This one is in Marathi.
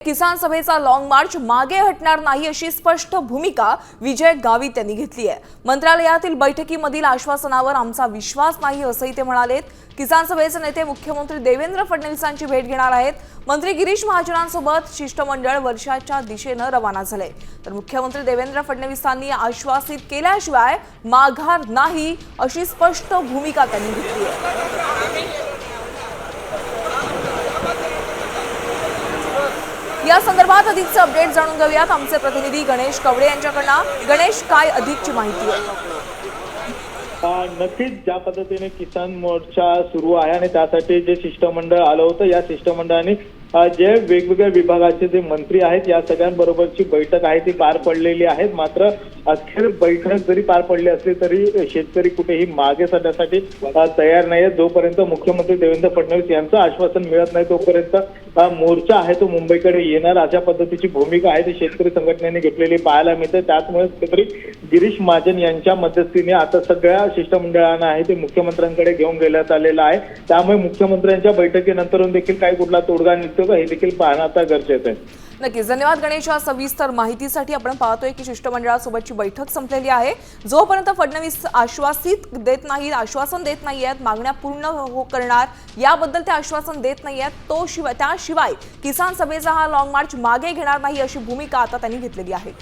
किसान सभेचा लॉंग मार्च मागे हटणार नाही अशी स्पष्ट भूमिका विजय गावित यांनी घेतली आहे। मंत्रालयातील बैठकीमधील आश्वासनावर आमचा विश्वास नाही असंही ते म्हणालेत। किसान सभेचे नेते मुख्यमंत्री देवेंद्र फडणवीसांची भेट घेणार आहेत। मंत्री गिरीश महाजनांसोबत शिष्टमंडळ वर्षाच्या दिशेने रवाना झाले। तर मुख्यमंत्री देवेंद्र फडणवीसांनी आश्वासित केल्याशिवाय माघार नाही अशी स्पष्ट भूमिका त्यांनी घेतली आहे। या संदर्भात अधिकचे अपडेट जाणून घेऊयात आमचे प्रतिनिधी गणेश कवडे यांच्याकडून। गणेश, काय अधिकची माहिती आहे? नक्कीच ज्या पद्धतीने किसान मोर्चा सुरू आहे आणि त्यासाठी जे शिष्टमंडळ आलं होतं, या शिष्टमंडळाने जे वेगवेगळ्या विभागाचे जे मंत्री आहेत या सगळ्यांबरोबरची बैठक आहे ती पार पडलेली आहे। मात्र अखेर बैठक जरी पार पडली असली तरी शेतकरी कुठेही मागे सध्यासाठी तयार नाही। जोपर्यंत मुख्यमंत्री देवेंद्र फडणवीस यांचं आश्वासन मिळत नाही तोपर्यंत मोर्चा आहे तो मुंबईकडे येणार अशा पद्धतीची भूमिका आहे ती शेतकरी संघटनेने घेतलेली पाहायला मिळते। त्याचमुळे शेतकरी गिरीश महाजन यांच्या मध्यस्थीने आता सगळ्या शिष्टमंडळांना आहे ते मुख्यमंत्र्यांकडे घेऊन गेल्यात आलेलं आहे। त्यामुळे मुख्यमंत्र्यांच्या बैठकीनंतरून देखील काही कुठला तोडगा निघतो का हे देखील पाहणं आता गरजेचं आहे। नक्कीच, धन्यवाद गणेश या सविस्तर माहितीसाठी। आपण पाहतोय की शिष्टमंडळासोबतची बैठक संपलेली आहे। जोपर्यंत फडणवीस आश्वासन देत नाहीयेत, मागण्या पूर्ण करणार याबद्दल ते आश्वासन देत नाहीयेत, त्याशिवाय किसान सभेचा हा लॉंग मार्च मागे घेणार नाही अशी भूमिका आता त्यांनी घेतलेली आहे।